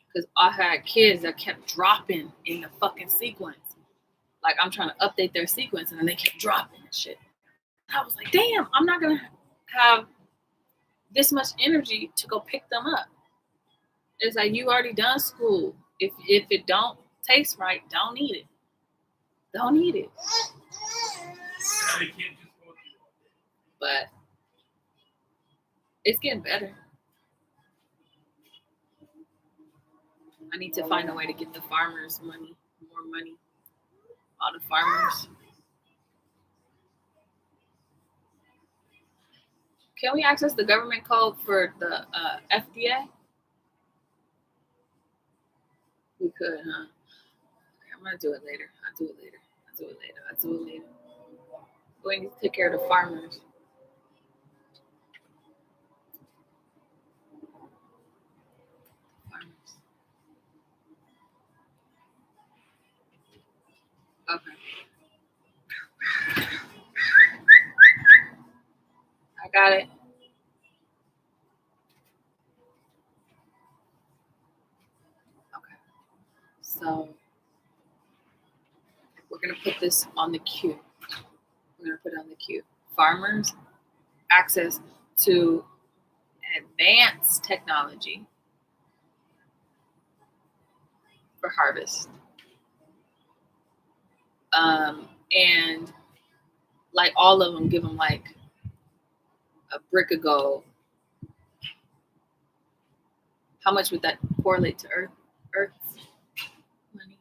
Because I had kids that kept dropping in the fucking sequence. Like, I'm trying to update their sequence, and then they kept dropping and shit. I was like, damn, I'm not going to have this much energy to go pick them up. It's like, you already done school. If it don't taste right, don't eat it. Don't eat it. But it's getting better. I need to find a way to get the farmers more money. All the farmers. Can we access the government code for the FDA? We could, huh? Okay, I'm gonna do it later. I'll do it later. We need to take care of the farmers. Okay. I got it. Okay. So we're gonna put this on the queue. We're gonna put it on the queue. Farmers, access to advanced technology for harvest. And like all of them give them like a brick of gold. How much would that correlate to Earth's money?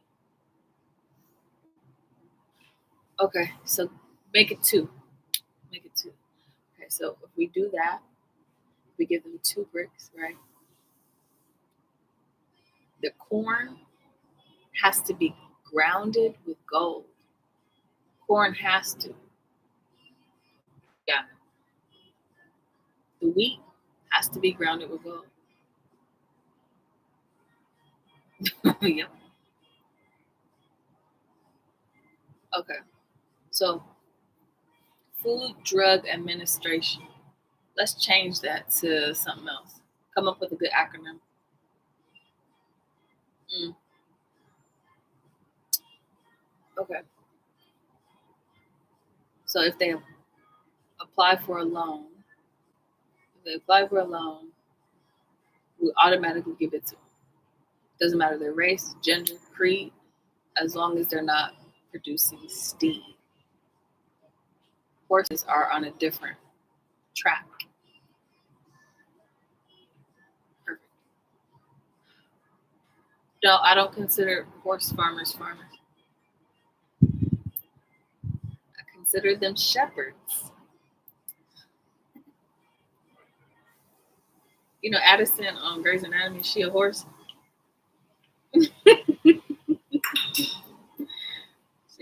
Okay, so make it 2. Make it 2. Okay, so if we do that, we give them 2 bricks, right? The corn has to be grounded with gold. Corn has to. Yeah. The wheat has to be grounded with gold. Yep. Okay. So, Food Drug Administration. Let's change that to something else. Come up with a good acronym. Okay. So if they apply for a loan, we automatically give it to them. Doesn't matter their race, gender, creed, as long as they're not producing steam. Horses are on a different track. Perfect. No, I don't consider horse farmers farmers. I consider them shepherds. You know, Addison on Grey's Anatomy, she a horse. She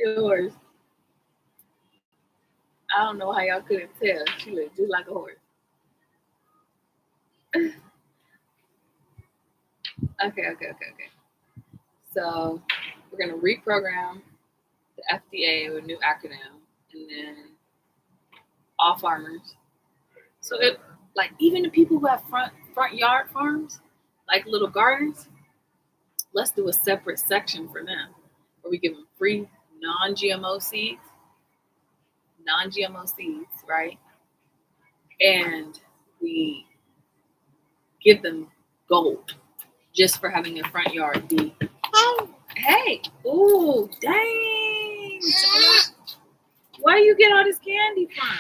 a horse. I don't know how y'all couldn't tell. She looked just like a horse. Okay. So we're gonna reprogram the FDA with a new acronym, and then all farmers. So it like even the people who have front yard farms, like little gardens, let's do a separate section for them where we give them free non-GMO seeds, right? And we give them gold just for having their front yard be. Oh, hey, ooh, dang! Where you get all this candy from?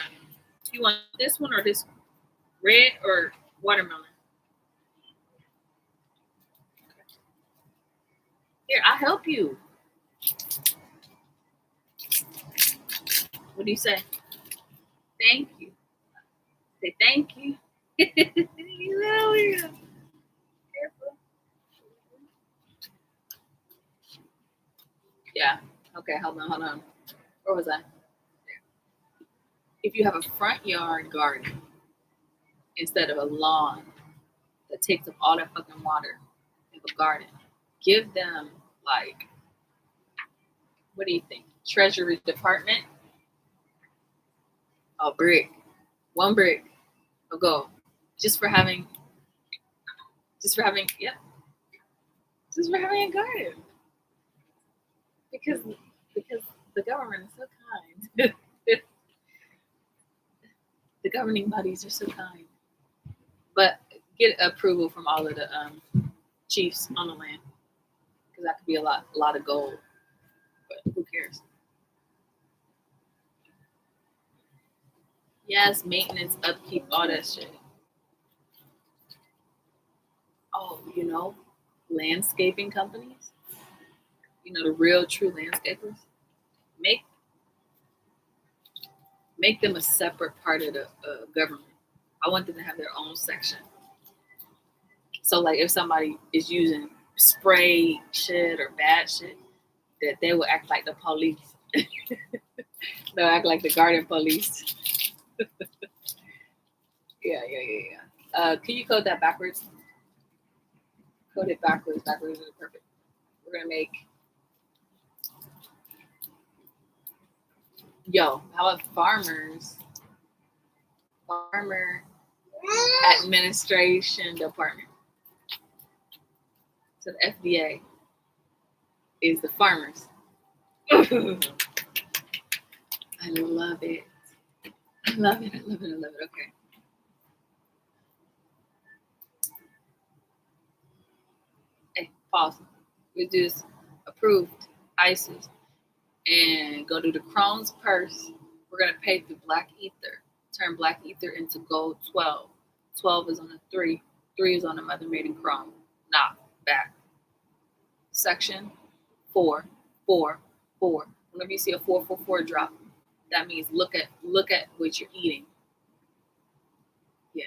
You want this one or this one? Red or watermelon? Here, I'll help you. What do you say? Thank you. Say thank you. Careful. Yeah. Okay, hold on. Where was I? If you have a front yard garden instead of a lawn that takes up all that fucking water, you have a garden. Give them like, what do you think? Treasury Department? A brick. 1 brick of gold. Just for having a garden. Because the government is so kind. The governing bodies are so kind. But get approval from all of the chiefs on the land. Because that could be a lot of gold. But who cares? Yes, maintenance, upkeep, all that shit. Oh, landscaping companies. The real true landscapers. Make them a separate part of the government. I want them to have their own section. So like if somebody is using spray shit or bad shit, that they will act like the police. They'll act like the garden police. Yeah. Can you code that backwards? Code it backwards. Backwards is perfect. We're gonna make. How about Farmer Administration Department. So the FDA is the farmers. I love it. Okay. Pause. We do this approved ISIS and go to the Crohn's purse. We're gonna pay through black ether. Turn black ether into gold 12. 12 is on the 3. 3 is on the mother maiden chrome. Knock back. Section 4, 4, 4. Whenever you see a 444 drop, that means look at what you're eating. Yeah.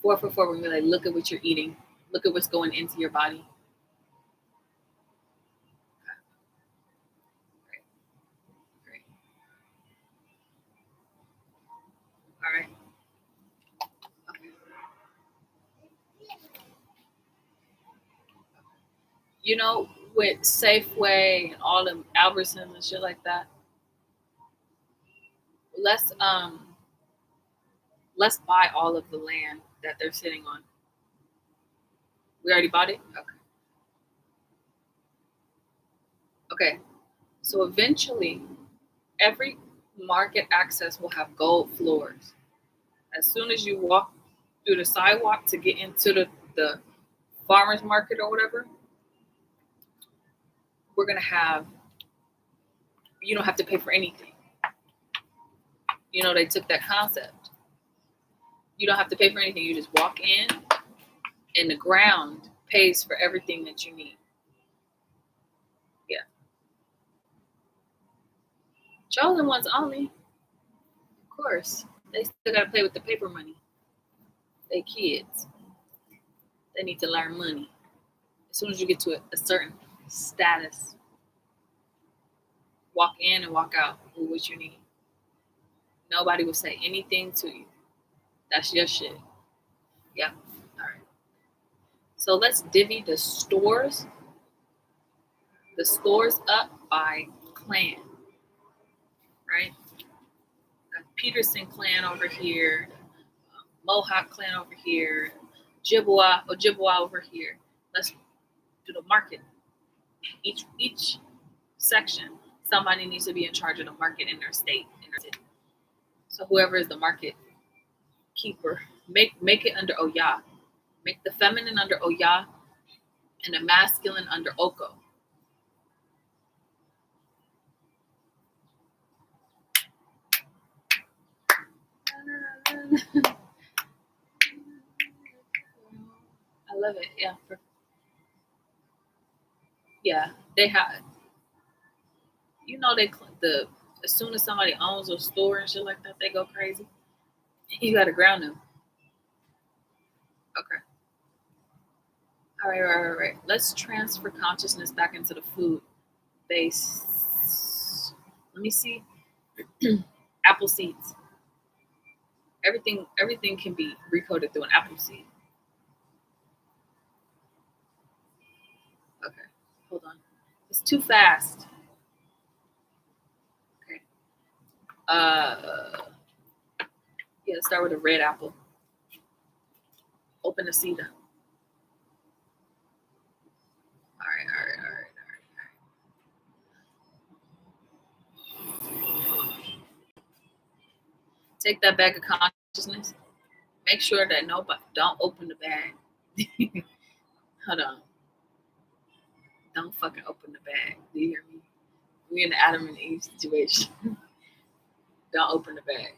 444 when we like look at what you're eating. Look at what's going into your body. Okay. Great. All right. Okay. You know, with Safeway and all them Albertsons and shit like that, let's buy all of the land that they're sitting on. We already bought it? Okay. So eventually, every market access will have gold floors. As soon as you walk through the sidewalk to get into the farmer's market or whatever, we're going to have, you don't have to pay for anything. You know, they took that concept. You don't have to pay for anything. You just walk in and the ground pays for everything that you need. Yeah. Chosen ones only. Of course. They still got to play with the paper money. They kids. They need to learn money. As soon as you get to a certain status, walk in and walk out with what you need. Nobody will say anything to you. That's your shit. Yep. All right. So let's divvy the stores up by clan. Right? Got Peterson clan over here, Mohawk clan over here, Ojibwa over here. Let's do the market. Each section, somebody needs to be in charge of the market in their state, in their city. So whoever is the market keeper, make it under Oya. Make the feminine under Oya and the masculine under Oko. I love it. Yeah. Yeah, they have. You know, as soon as somebody owns a store and shit like that, they go crazy. You gotta ground them. Okay. All right. Let's transfer consciousness back into the food base. Let me see. Apple seeds. Everything can be recoded through an apple seed. Okay. Hold on. It's too fast. Okay. Yeah, let's start with a red apple. Open the seed up. All right. Take that bag of consciousness. Make sure that nobody don't open the bag. Hold on. Don't fucking open the bag. Do you hear me? We in the Adam and Eve situation. Don't open the bag.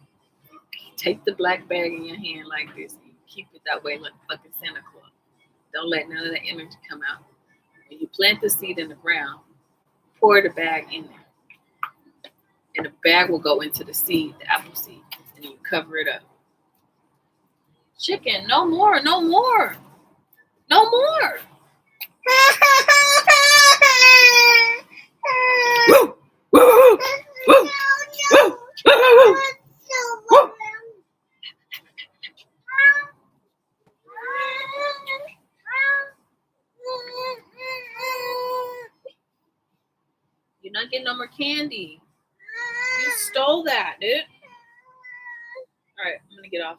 Take the black bag in your hand like this. And keep it that way like fucking Santa Claus. Don't let none of that energy come out. When you plant the seed in the ground, pour the bag in there. And the bag will go into the seed, the apple seed. And you cover it up. Chicken, no more. You're not getting no more candy. You stole that, dude. All right, I'm gonna get off.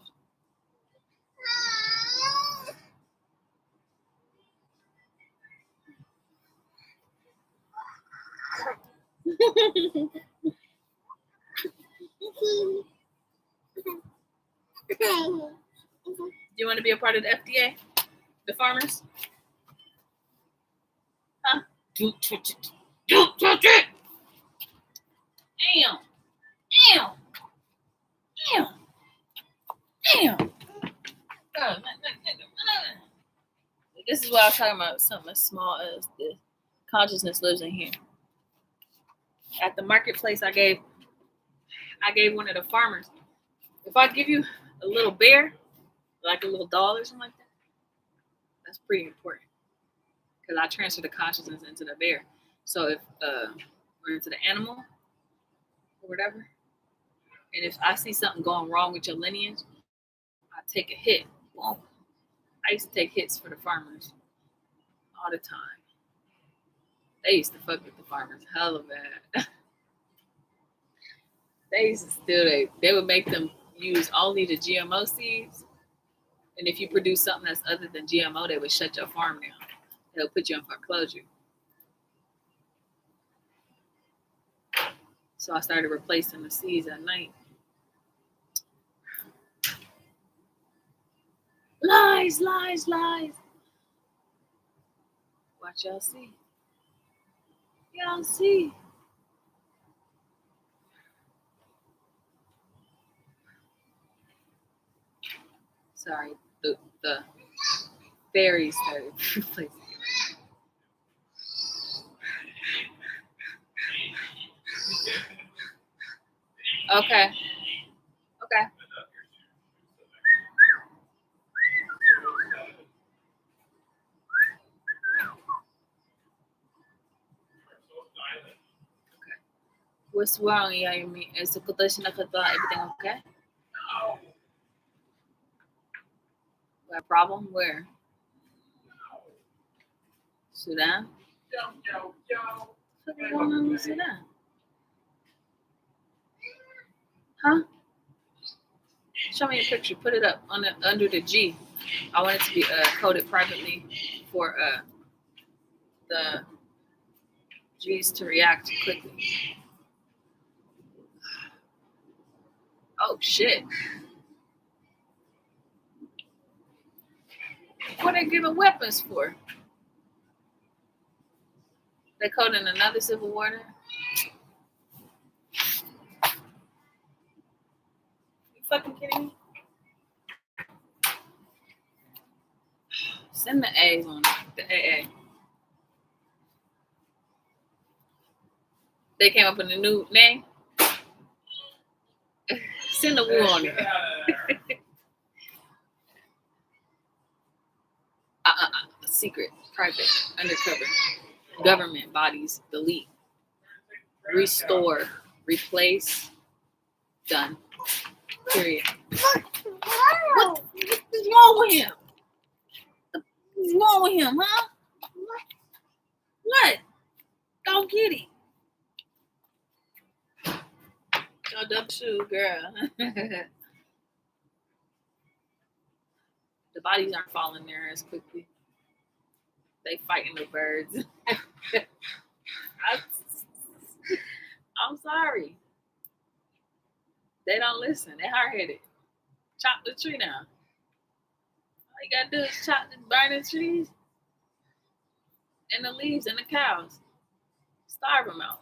Do you want to be a part of the FDA? The farmers? Huh? Damn. Damn. Damn. Damn. This is what I was talking about. Something as small as the consciousness lives in here. At the marketplace, I gave one of the farmers. If I give you a little bear, like a little doll or something like that, that's pretty important because I transfer the consciousness into the bear. So if we're into the animal or whatever, and if I see something going wrong with your lineage, I take a hit. Boom. I used to take hits for the farmers all the time. They used to fuck with the farmers hella bad. They used to steal they would make them use only the GMO seeds. And if you produce something that's other than GMO, they would shut your farm down. They'll put you on foreclosure. So I started replacing the seeds at night. Lies, lies, lies. Watch y'all see. Y'all see. Sorry, the fairies started replacing. Okay. Okay. What's wrong, Yami? Is the condition of everything okay? Got a problem? Where? Sudan? What's going on in Sudan? Huh? Show me a picture. Put it up on under the G. I want it to be coded privately for the G's to react quickly. Oh shit! What are they giving weapons for? They coding another civil war now? You fucking kidding me? Send the A's on the AA. They came up with a new name. Send the woo on it. Secret, private, undercover, government bodies, delete, restore, replace, done. Period. What is wrong with him? What's wrong with him, huh? What? Go get it. Your double shoe, girl. The bodies aren't falling there as quickly. They fighting the birds. I'm sorry. They don't listen. They hard-headed. Chop the tree down. All you gotta do is burn the trees and the leaves and the cows. Starve them out.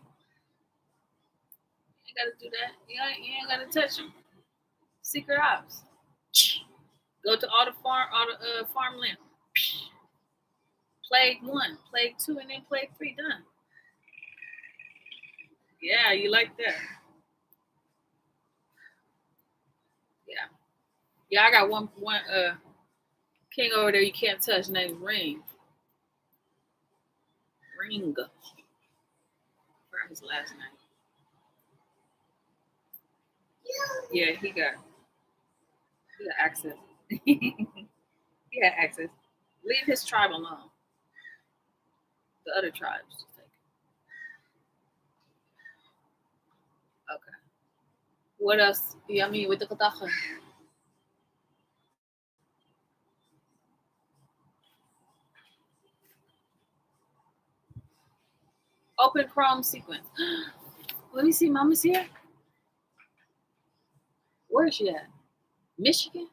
You ain't gotta do that. You ain't gotta touch them. Secret ops. Go to all the farmland. Plague 1, plague 2, and then plague 3 done. Yeah, you like that. Yeah. Yeah, I got one king over there you can't touch named Ring. Ring. For his last name. Yeah, he got access. He had access. Leave his tribe alone. The other tribes. Just take it. Okay. What else? Yeah, I mean with the Katacha. Open Chrome sequence. Let me see. Mama's here. Where is she at? Michigan?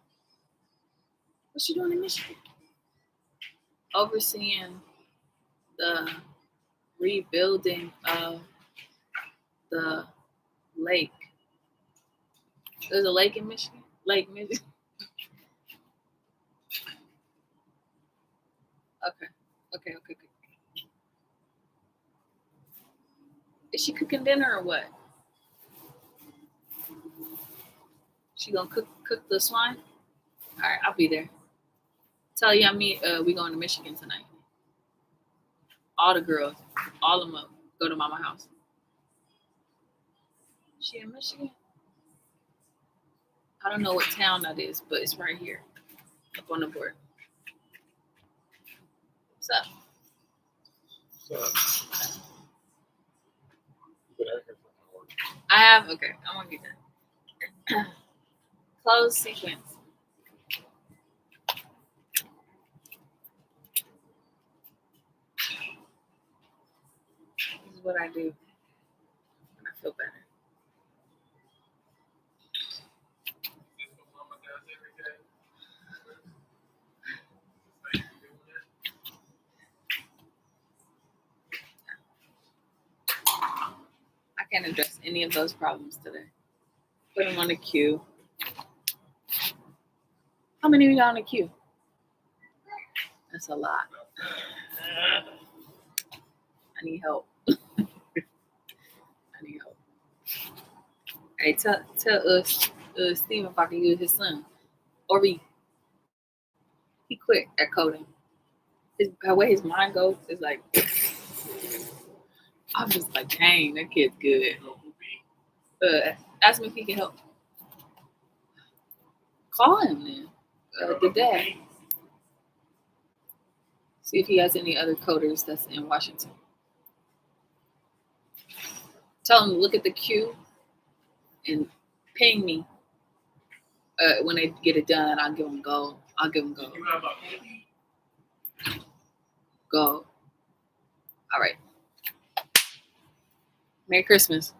What's she doing in Michigan? Overseeing the rebuilding of the lake. There's a lake in Michigan. Lake Michigan. Okay. Is she cooking dinner or what? She gonna cook the swine? All right, I'll be there. Tell you we going to Michigan tonight. All the girls, all of them up. Go to Mama house. She in Michigan? I don't know what town that is, but it's right here, up on the board. What's up? I have, okay, I'm gonna get that. Close sequence. This is what I do when I feel better. I can't address any of those problems today. Put them on the queue. How many we got on the queue? That's a lot. I need help. Hey, tell Steve if I can use his son. Or he quit at coding. The way his mind goes is like, I'm just like, dang, that kid's good. Ask him if he can help. Call him then. The dad. See if he has any other coders that's in Washington. Tell him to look at the queue and ping me. When they get it done, I'll give them gold. Go. All right. Merry Christmas.